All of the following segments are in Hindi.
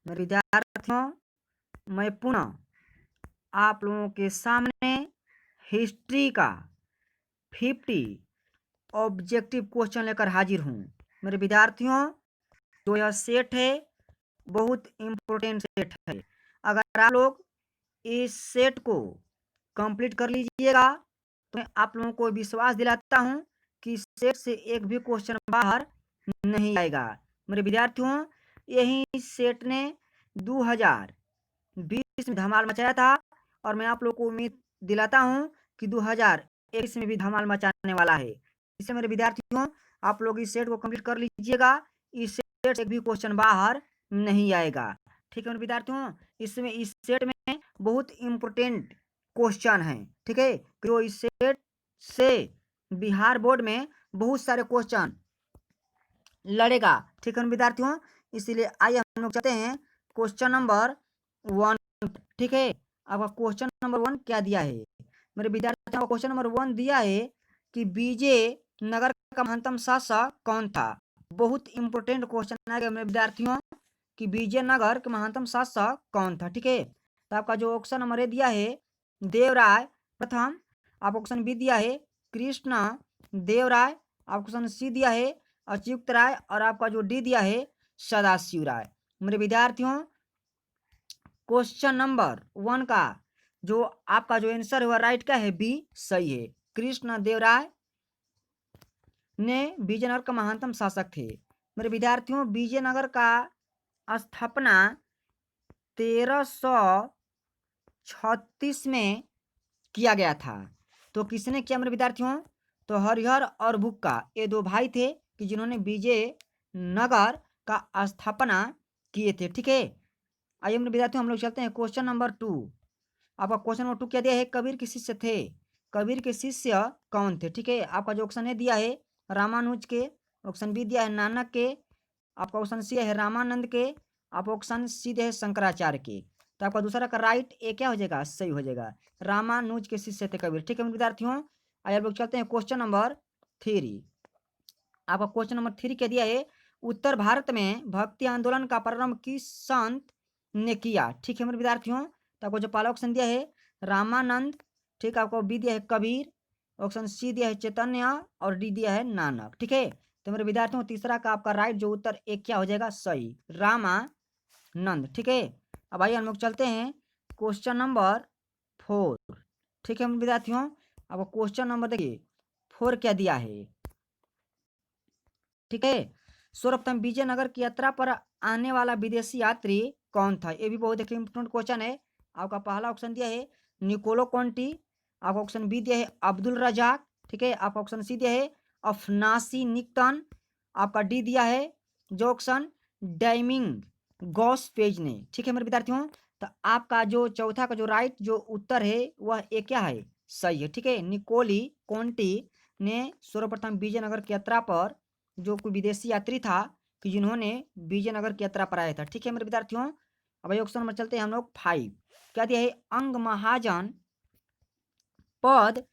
मेरे विद्यार्थियों, मैं पुनः आप लोगों के सामने हिस्ट्री का 50 ऑब्जेक्टिव क्वेश्चन लेकर हाजिर हूँ। मेरे विद्यार्थियों, जो यह सेट है बहुत इम्पोर्टेंट सेट है। अगर आप लोग इस सेट को कंप्लीट कर लीजिएगा तो मैं आप लोगों को विश्वास दिलाता हूँ कि सेट से एक भी क्वेश्चन बाहर नहीं आएगा। मेरे विद्यार्थियों, यही सेट ने 2020 में धमाल मचाया था और मैं आप लोग को उम्मीद दिलाता हूं कि 2021 में भी धमाल मचाने वाला है। इससे मेरे विद्यार्थियों, आप लोग इस सेट को कंप्लीट कर लीजिएगा। इस सेट से भी क्वेश्चन बाहर नहीं आएगा। ठीक है मेरे विद्यार्थियों, इसमें इस सेट में बहुत इम्पोर्टेंट क्वेश्चन है। ठीक है, तो इस सेट से बिहार बोर्ड में बहुत सारे क्वेश्चन लड़ेगा। ठीक है विद्यार्थियों, इसीलिए आइए हम लोग चलते हैं क्वेश्चन नंबर 1। ठीक है, आपका क्वेश्चन नंबर 1 क्या दिया है मेरे विद्यार्थियों? क्वेश्चन नंबर 1 दिया है कि विजय नगर का महंतम शासक कौन था। बहुत इंपॉर्टेंट क्वेश्चन है मेरे विद्यार्थियों कि विजयनगर के महंतम शासक कौन था। ठीक है, तो आपका जो ऑप्शन नंबर ए दिया है देवराय प्रथम, आप ऑप्शन बी दिया है कृष्ण देवराय, आप ऑप्शन सी दिया है अच्युत राय और आपका जो डी दिया है सदाशिव राय। मेरे विद्यार्थियों, क्वेश्चन नंबर 1 का जो आपका जो आंसर हुआ राइट का है बी सही है। कृष्ण देवराय ने विजयनगर का महानतम शासक थे। मेरे विद्यार्थियों, विजयनगर का स्थापना 1336 में किया गया था। तो किसने किया मेरे विद्यार्थियों? तो हरिहर और भुक्का, ये दो भाई थे कि जिन्होंने विजयनगर का स्थापना किए थे। ठीक है, आइए मेरे विद्यार्थियों हम लोग चलते हैं क्वेश्चन नंबर 2। आपका क्वेश्चन नंबर 2 क्या दिया है? कबीर के शिष्य थे। कबीर के शिष्य कौन थे? ठीक है, आपका जो ऑप्शन ए दिया है रामानुज के, ऑप्शन बी दिया है नानक के, आपका ऑप्शन सी है रामानंद के, आप ऑप्शन सी दिया है शंकराचार्य के। तो आपका दूसरा का राइट ए क्या हो जाएगा? सही हो जाएगा। रामानुज के शिष्य थे कबीर। ठीक है मेरे विद्यार्थियों, आइए हम लोग चलते हैं क्वेश्चन नंबर 3। आपका क्वेश्चन नंबर 3 क्या दिया है? उत्तर भारत में भक्ति आंदोलन का प्रारंभ किस संत ने किया। ठीक है मेरे विद्यार्थियों, तो आपको जो पहला ऑप्शन दिया है रामानंद, ठीक है, आपको बी दिया है कबीर, ऑप्शन सी दिया है चैतन्य और डी दिया है नानक। ठीक है, तो मेरे विद्यार्थियों तीसरा का आपका राइट जो उत्तर एक क्या हो जाएगा? सही, रामानंद। ठीक है, अब आइए हम लोग चलते हैं क्वेश्चन नंबर 4। ठीक है मेरे विद्यार्थियों, आपको क्वेश्चन नंबर देखिए 4 क्या दिया है। ठीक है, सर्वप्रथम विजयनगर की यात्रा पर आने वाला विदेशी यात्री कौन था? ये भी बहुत एक इंपोर्टेंट क्वेश्चन है। आपका पहला ऑप्शन दिया है निकोलो कॉन्टी, आपका ऑप्शन बी दिया है अब्दुल रजाक, ठीक है, आपका ऑप्शन सी दिया है अफनासी निक्तन, आपका डी दिया है जो ऑप्शन डाइमिंग गॉस पेज ने। ठीक है मेरे विद्यार्थियों, तो आपका जो चौथा का जो राइट जो उत्तर है वह एक क्या है? सही है। ठीक है, निकोली कॉन्टी ने सर्वप्रथम विजयनगर की यात्रा पर जो कोई विदेशी यात्री था कि जिन्होंने विजयनगर की यात्रा पर आया था। ठीक है मेरे विद्यार्थियों, अब ऑप्शन नंबर चलते हैं हम लोग 5। क्या दिया है? अंग महाजन पद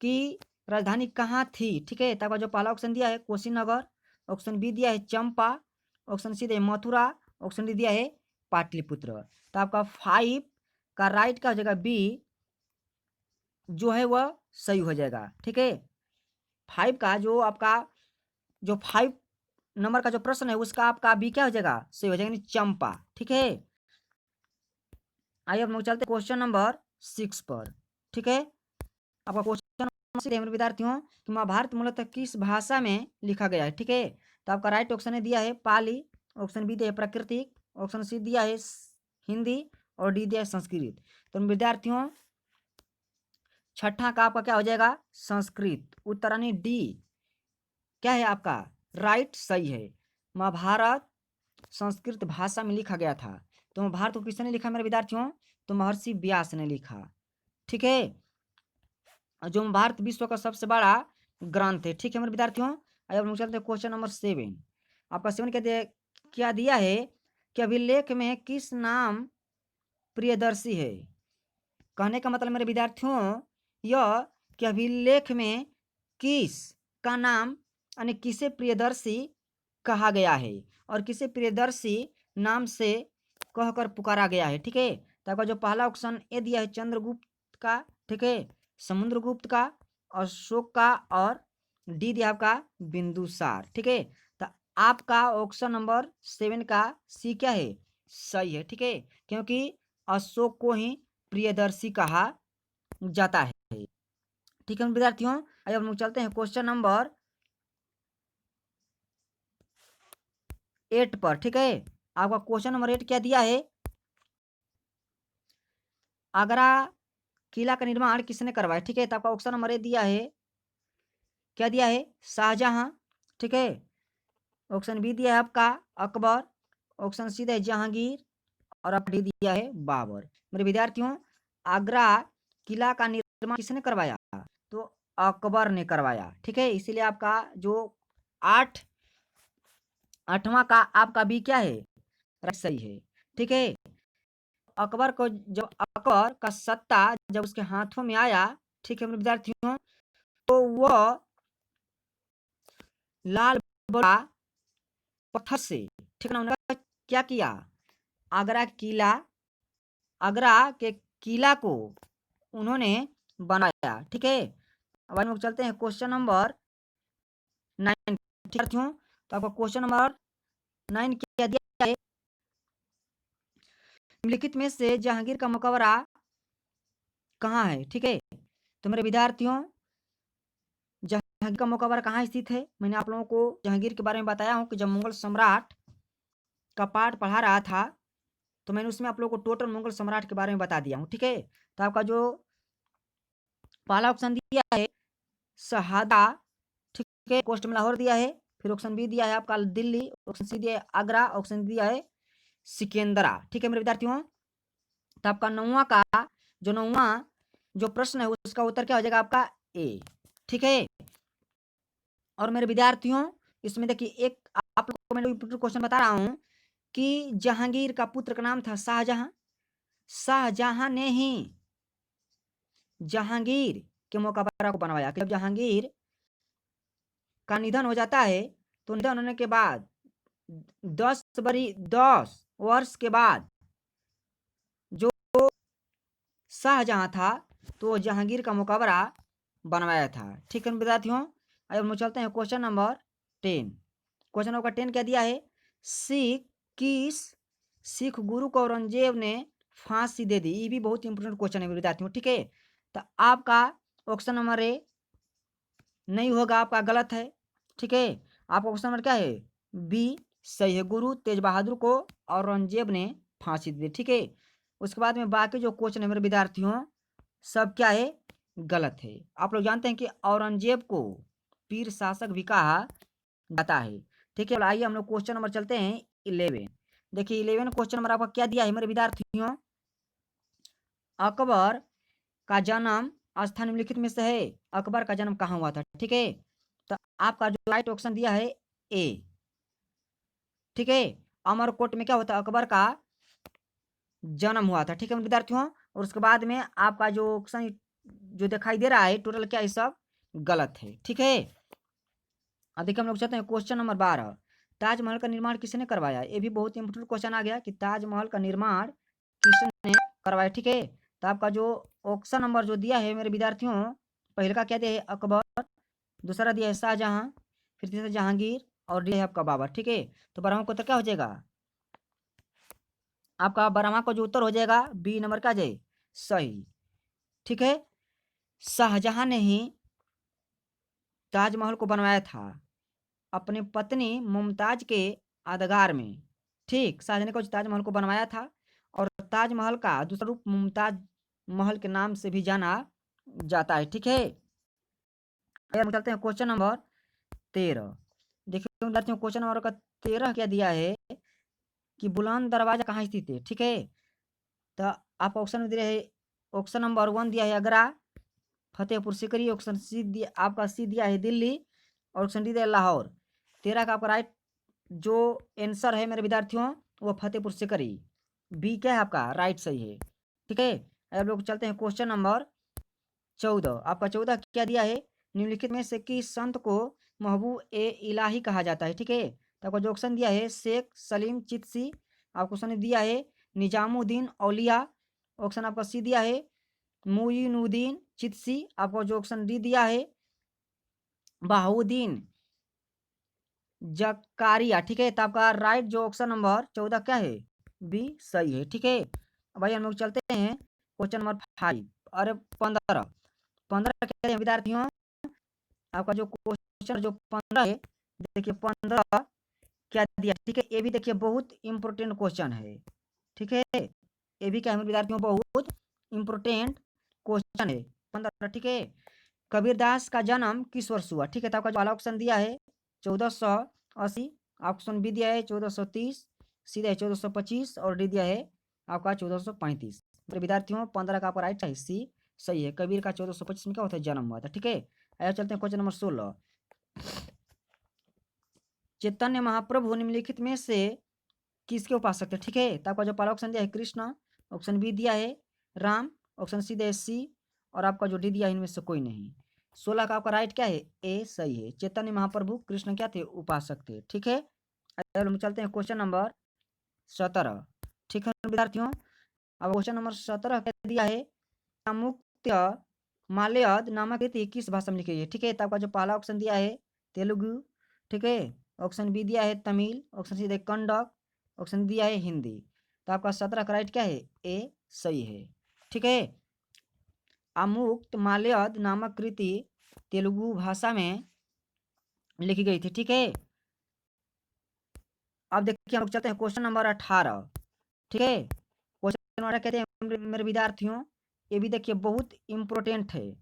की राजधानी कहाँ थी। ठीक है, तब जो पहला ऑप्शन दिया है कुशीनगर, ऑप्शन बी दिया है चंपा, ऑप्शन सी दिया है मथुरा, ऑप्शन डी दिया है पाटलिपुत्र। तो आपका 5 का राइट का हो जाएगा बी जो है वह सही हो जाएगा। ठीक है, 5 का जो आपका जो 5 नंबर का जो प्रश्न है उसका आपका बी क्या हो जाएगा? सही हो जाएगा, यानी चंपा। ठीक है, आइए हम लोग चलते क्वेश्चन नंबर 6 पर। ठीक है, आपका क्वेश्चन नंबर विद्यार्थियों कि महाभारत मूलतः किस भाषा में लिखा गया है। ठीक है, तो आपका राइट ऑप्शन दिया है पाली, ऑप्शन बी दिया है प्राकृतिक, ऑप्शन सी दिया है हिंदी और डी दिया है संस्कृत। तो विद्यार्थियों छठा का आपका क्या हो जाएगा? संस्कृत। उत्तरानी डी क्या है आपका? राइट, सही है। महाभारत संस्कृत भाषा में लिखा गया था। तो महाभारत को किसने लिखा मेरे विद्यार्थियों? तो महर्षि व्यास ने लिखा। ठीक है, जो महाभारत विश्व का सबसे बड़ा ग्रंथ है। ठीक है मेरे विद्यार्थियों, आइए हम लोग चलते हैं क्वेश्चन नंबर 7। आपका 7 क्या दिया है कि अभिलेख में किस नाम प्रियदर्शी है। कहने का मतलब मेरे विद्यार्थियों यह कि अभिलेख में किस का नाम यानी किसे प्रियदर्शी कहा गया है और किसे प्रियदर्शी नाम से कहकर पुकारा गया है। ठीक है, तो आपका जो पहला ऑप्शन ए दिया है चंद्रगुप्त का, ठीक है, समुद्रगुप्त का, अशोक का, और डी दिया आपका बिंदुसार। ठीक है, तो आपका ऑप्शन नंबर 7 का सी क्या है, सही है। ठीक है, क्योंकि अशोक को ही प्रियदर्शी कहा जाता है। ठीक है विद्यार्थियों, अब हम लोग चलते हैं क्वेश्चन नंबर 8 पर। ठीक है, आपका क्वेश्चन नंबर 8 क्या दिया है, आगरा किला का निर्माण किसने करवाया। ठीक है, तो आपका ऑप्शन नंबर ए दिया है, क्या दिया है, शाहजहां। ठीक है, ऑप्शन बी दिया है आपका अकबर, ऑप्शन सी दिया है जहांगीर, और आप डी दिया है बाबर। मेरे विद्यार्थियों, आगरा किला का निर्माण किसने करवाया, तो अकबर ने करवाया। ठीक है, इसीलिए आपका जो 8वां का आपका बी क्या है, राइट सही है। ठीक है, अकबर को जब अकबर का सत्ता जब उसके हाथों में आया, ठीक है मेरे विद्यार्थियों, तो वह लाल बड़ा पत्थर से, ठीक है ना, उन्होंने क्या किया, आगरा किला, आगरा के किला को उन्होंने बनाया। ठीक है, अब हम लोग चलते हैं क्वेश्चन नंबर 9। विद्यार्थियों, तो आपका क्वेश्चन नंबर 9 क्या दिया है, निम्नलिखित में से जहांगीर का मकबरा कहाँ है। ठीक है, तो मेरे विद्यार्थियों, जहांगीर का मकबरा कहाँ स्थित है, मैंने आप लोगों को जहांगीर के बारे में बताया हूँ कि जब मुगल सम्राट का पाठ पढ़ा रहा था, तो मैंने उसमें आप लोगों को टोटल मुगल सम्राट के बारे में बता दिया हूँ। ठीक है, तो आपका जो पहला ऑप्शन दिया है शहादा, ठीक है, कोस्ट में लाहौर दिया है, फिर ऑप्शन बी दिया है आपका दिल्ली, ऑप्शन सी दिया है आगरा, ऑप्शन दिया है सिकंदरा। ठीक है मेरे विद्यार्थियों, तो आपका 9वां जो प्रश्न है उसका उत्तर क्या हो जाएगा, आपका ए। ठीक है, और मेरे विद्यार्थियों, इसमें देखिए एक आप लोगों को मैं क्वेश्चन बता रहा हूं कि जहांगीर का पुत्र का नाम था शाहजहां, शाहजहां ने ही जहांगीर के मकबरा को बनवाया। जब जहांगीर का निधन हो जाता है, तो निधन होने के बाद 10 वर्ष के बाद जो शाहजहां था, तो जहांगीर का मकबरा बनवाया था। ठीक है विद्यार्थियों, अब हम चलते हैं क्वेश्चन नंबर 10। क्वेश्चन नंबर 10 क्या दिया है, किस सिख गुरु को औरंगजेब ने फांसी दे दी। ये भी बहुत इंपोर्टेंट क्वेश्चन है विद्यार्थियों। ठीक है, तो आपका ऑप्शन नंबर ए नहीं होगा, आपका गलत है। ठीक है, आपका ऑप्शन नंबर क्या है, बी सही है, गुरु तेज बहादुर को औरंगजेब ने फांसी दी। ठीक है, उसके बाद में बाकी जो क्वेश्चन है मेरे विद्यार्थियों, सब क्या है, गलत है। आप लोग जानते हैं कि औरंगजेब को पीर शासक भी कहा जाता है। ठीक है, आइए हम लोग क्वेश्चन नंबर चलते हैं 11। देखिए 11 क्वेश्चन नंबर आपका क्या दिया है मेरे विद्यार्थियों, अकबर का जन्म स्थान निम्नलिखित में से है, अकबर का जन्म कहाँ हुआ था। ठीक है, तो आपका जो राइट ऑप्शन दिया है ए। ठीक है, अमरकोट में क्या होता है, अकबर का जन्म हुआ था। ठीक है विद्यार्थियों, और उसके बाद में आपका जो ऑप्शन जो दिखाई दे रहा है टोटल क्या है, सब गलत है। ठीक है, अब देखिए हम लोग चलते हैं क्वेश्चन नंबर 12। ताजमहल का निर्माण किसने करवाया। ये भी बहुत इंपोर्टेंट क्वेश्चन आ गया कि ताजमहल का निर्माण किसने करवाया। ठीक है, तो आपका जो ऑप्शन नंबर जो दिया है मेरे विद्यार्थियों, पहले का क्या दिया है अकबर, दूसरा दिया है शाहजहां, फिर तीसरा जहांगीर, और दिया है आपका बाबर। ठीक है, तो 12वां का उत्तर क्या हो जाएगा, आपका 12वां का जो उत्तर हो जाएगा बी नंबर का जाए सही। ठीक है, शाहजहां ने ही ताजमहल को बनवाया था अपनी पत्नी मुमताज के यादगार में। ठीक, शाहजहां ने ताजमहल को बनवाया था, और ताजमहल का दूसरा रूप मुमताज महल के नाम से भी जाना जाता है। ठीक है, आइए हम चलते हैं क्वेश्चन नंबर 13। देखिए विद्यार्थियों, क्वेश्चन नंबर का 13 क्या दिया है कि बुलंद दरवाजा कहाँ स्थित है। ठीक है, तो आप ऑप्शन दिया है, ऑप्शन नंबर 1 दिया है आगरा, फतेहपुर सिकरी, ऑप्शन सी दिया आपका सी दिया है दिल्ली, और ऑप्शन डी दिया है लाहौर। 13 का आपका राइट जो आंसर है मेरे विद्यार्थियों, वो फतेहपुर सिकरी, बी क्या है आपका राइट सही है। ठीक है, अब लोग चलते हैं क्वेश्चन नंबर 14। आपका 14 क्या दिया है, निम्नलिखित में से किस संत को महबूब ए इलाही कहा जाता है। ठीक है, तो आपको जो ऑप्शन दिया है शेख सलीम चिश्ती, आपको ऑप्शन दिया है निजामुद्दीन औलिया, ऑप्शन आपका सी दिया है। मुइनुद्दीन चिश्ती, आपको जो ऑप्शन डी दिया है। बहाउद्दीन जकारिया, ठीक है। तो आपका राइट जो ऑप्शन नंबर 14 क्या है, बी सही है, ठीक है। अब भाई हम लोग चलते हैं क्वेश्चन नंबर 5, अरे 15 15 कहते हैं विद्यार्थियों, आपका जो क्वेश्चन जो 15 है, देखिए 15 क्या दिया, ठीक है। ये भी देखिए बहुत इंपॉर्टेंट क्वेश्चन है, ठीक है। ये भी क्या है विद्यार्थियों, बहुत इंपॉर्टेंट क्वेश्चन है 15, ठीक है। कबीरदास का जन्म किस वर्ष हुआ, ठीक है। तो आपका जो वाला ऑप्शन दिया है 1480, ऑप्शन बी दिया है 1430, सी दिया है 1425 और डी दिया है आपका 1435। मेरे विद्यार्थियों 15 का आपका राइट है सी सही है। कबीर का 1425 में क्या होता है, जन्म हुआ था, ठीक है। आइए चलते हैं क्वेश्चन नंबर 16। चैतन्य महाप्रभु निम्नलिखित में से किसके उपासक थे, ठीक है। तो आपका जो पहला ऑप्शन दिया है कृष्ण, ऑप्शन बी दिया है राम, ऑप्शन सी दिया है सी और आपका जो डी दिया है इनमें से कोई नहीं। 16 का आपका राइट क्या है, ए सही है। चैतन्य महाप्रभु कृष्ण क्या थे, उपासक थे, ठीक है। हम चलते हैं क्वेश्चन नंबर 17, ठीक है विद्यार्थियों। अब क्वेश्चन नंबर 17 क्या दिया है, मुक्त्य माल्यद नामक कृति किस भाषा में लिखी गई है, ठीक है। तो आपका जो पहला ऑप्शन दिया है तेलुगु, ठीक है। ऑप्शन बी दिया है तमिल, ऑप्शन सी दिया है कन्नड़, ऑप्शन दिया है हिंदी। तो आपका 17 का राइट क्या है, ए सही है, ठीक है। अमुक्त माल्यद नामक कृति तेलुगु भाषा में लिखी गई थी, ठीक है। अब देखिए हम लोग चलते हैं क्वेश्चन नंबर 18, ठीक है। क्वेश्चन नंबर कहते हैं मेरे विद्यार्थियों, ये भी देखिए बहुत इंपॉर्टेंट है,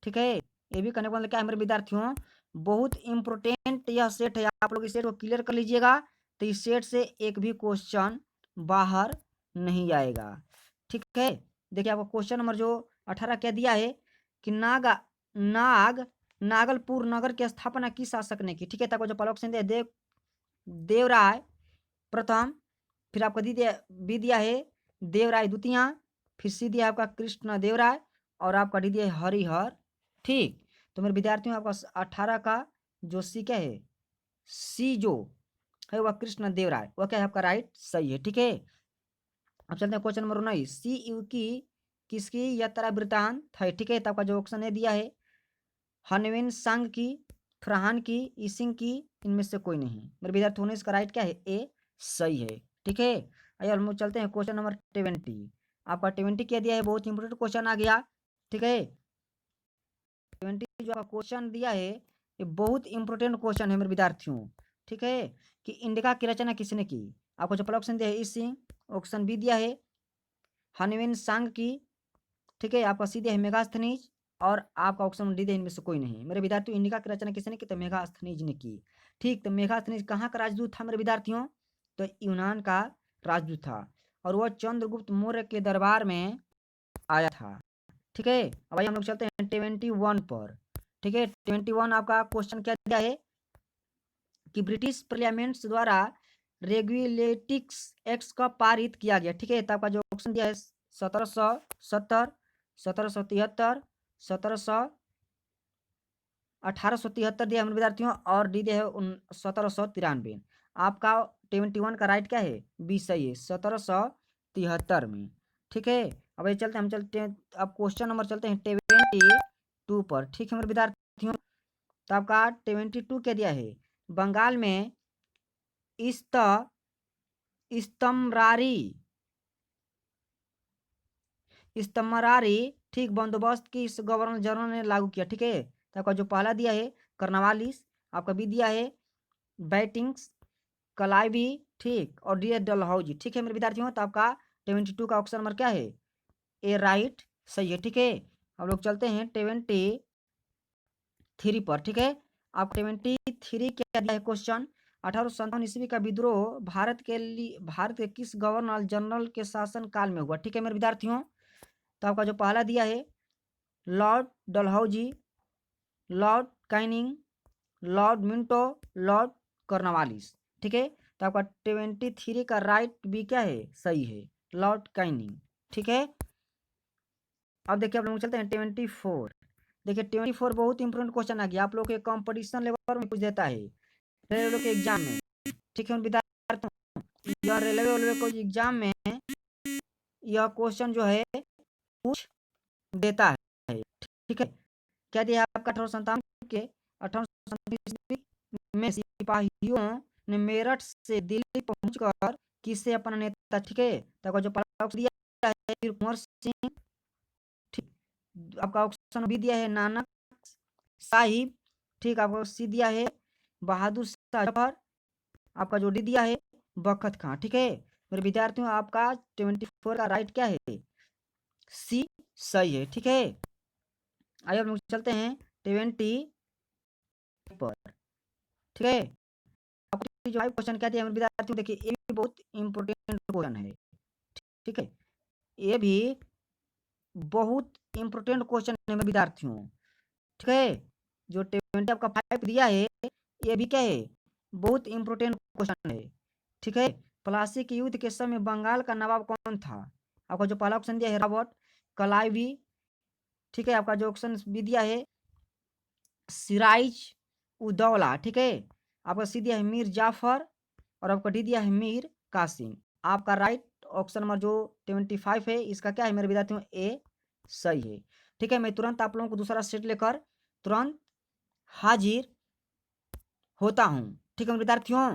ठीक है। ये भी करने का मतलब क्या है मेरे विद्यार्थियों, बहुत इंपॉर्टेंट यह सेट है। आप लोग इस सेट को क्लियर कर लीजिएगा तो इस सेट से एक भी क्वेश्चन बाहर नहीं आएगा, ठीक है। देखिए आपको क्वेश्चन नंबर जो 18 क्या दिया है कि नागलपुर नगर की स्थापना किस शासक ने की, ठीक है। तब जो पहला ऑप्शन दिया देवराय प्रथम, फिर आपको बी दिया है देवराय द्वितीय, फिर सी दिया आपका कृष्ण देवराय और आपका डी दिया है हरिहर, ठीक। तो मेरे विद्यार्थियों आपका 18 का जो सी क्या है, सी जो है वह कृष्ण देवराय, वह क्या है आपका राइट सही है, ठीक है। अब चलते हैं क्वेश्चन नंबर 19, सी यू की किसकी यात्रा वृतांत है, ठीक है। तो आपका जो ऑप्शन है दिया है हनविन संघ की, फरहान की, ईसिंग की, इनमें से कोई नहीं। मेरे विद्यार्थी होने इसका राइट क्या है, ए सही है, ठीक है। आइए हम लोग चलते हैं क्वेश्चन नंबर 20, आपका 20 क्या दिया है, बहुत इंपोर्टेंट क्वेश्चन आ गया, ठीक है। 20 जो आपका क्वेश्चन दिया है ये बहुत इंपोर्टेंट क्वेश्चन है मेरे विद्यार्थियों, ठीक है। कि इंडिका की रचना किसने की, आपको जो पहला ऑप्शन दिया है ईसिंग, ऑप्शन बी दिया है हनविन सांग की, ठीक है। आपका सी दिया है मेगास्थनीज और आपका ऑप्शन डी दिया इनमें से कोई नहीं। मेरे विद्यार्थियों इंडिका की रचना किसने की, तो मेगास्थनीज ने की, ठीक। तो मेगास्थनीज कहाँ का राजदूत था मेरे विद्यार्थियों, तो यूनान का राजदूत था और वह चंद्रगुप्त मौर्य के दरबार में आया था, ठीक है। अब हम लोग चलते हैं 21 पर, ठीक है। 21 आपका क्वेश्चन क्या दिया है कि ब्रिटिश पार्लियामेंट द्वारा रेगुलेटिक्स एक्ट का पारित किया गया, ठीक है। तो आपका जो ऑप्शन दिया है 1770, 1773, 1700, 1873 दिया है मेरे विद्यार्थियों और डी दिया है 1793। आपका 21 का राइट क्या है, बी सही है 1773 में, ठीक है। अब ये चलते हम चलते हैं अब क्वेश्चन नंबर चलते हैं 22 पर, ठीक है मेरे विद्यार्थियों। तो आपका 22 क्या दिया है, बंगाल में इस्त इस्तमरारी इस्तमरारी ठीक बंदोबस्त की इस गवर्नर जनरल ने लागू किया, ठीक है। तो आपका जो पहला दिया है कर्नवालिस, आपका बी दिया है बैटिंग्स कलाइवी, ठीक और डी डलहौजी, ठीक है मेरे विद्यार्थियों। तो आपका 22 का ऑप्शन नंबर क्या है, ए राइट सही है, ठीक है। हम लोग चलते हैं 23 पर, ठीक है। आप 23 क्या दिया है क्वेश्चन, 1857 ईस्वी का विद्रोह भारत के किस गवर्नर जनरल के शासन काल में हुआ, ठीक है मेरे विद्यार्थियों। तो आपका जो पहला दिया है Lord Dalhousie, Lord Canning, Lord Minto, Lord Cornwallis, ठीक है। तो आपका 23 का राइट बी क्या है, सही है लॉर्ड काइनिंग, ठीक है। अब देखिए आप लोग चलते हैं 24, देखिए 24 बहुत इंपोर्टेंट क्वेश्चन आ गया, आप लोग के कंपटीशन लेवल में पूछ देता है रेलवे के एग्जाम में, ठीक है विद्यार्थियों। यह रेलवे को एग्जाम में यह क्वेश्चन जो है पूछ देता है। ठीक है, क्या दिया है आपका 1857 के 1857 में सिपाहियों ने मेरठ से दिल्ली पहुंचकर किसे अपना नेता, ठीक है, तो आपका जो पहला ऑप्शन दिया है वीर कुंवर सिंह, ठीक, आपका ऑप्शन बी दिया है नानक साहिब, ठीक, आपको सी दिया है बहादुर शाह जफर, आपका जो डी दिया है बखत खां। ठीक है मेरे विद्यार्थियों, आपका 24 का राइट क्या है, सी सही है। ठीक है, आइए हम लोग चलते हैं 20 पर। ठीक है, आपको जो क्वेश्चन क्या दिया मेरे विद्यार्थियों, देखिए ये भी बहुत इंपॉर्टेंट क्वेश्चन है। ठीक है, ये भी बहुत इंपॉर्टेंट क्वेश्चन है मेरे विद्यार्थियों। ठीक है, जो 20 आपका 5 दिया है ये भी क्या है, बहुत इंपॉर्टेंट क्वेश्चन है। ठीक है, प्लासी के युद्ध के समय बंगाल का नवाब कौन था, आपका जो पहला ऑप्शन दिया है रॉबर्ट क्लाइवी, ठीक है, आपका जो ऑप्शन बी दिया है सिराज उदौला, ठीक है, आपका सी दिया है मीर जाफर, और आपका डी दिया है मीर कासिम। आपका राइट ऑप्शन नंबर जो 25 है इसका क्या है मेरे विद्यार्थियों, ए सही है। ठीक है, मैं तुरंत आप लोगों को दूसरा सेट लेकर तुरंत हाजिर होता हूँ। ठीक है मेरे विद्यार्थियों।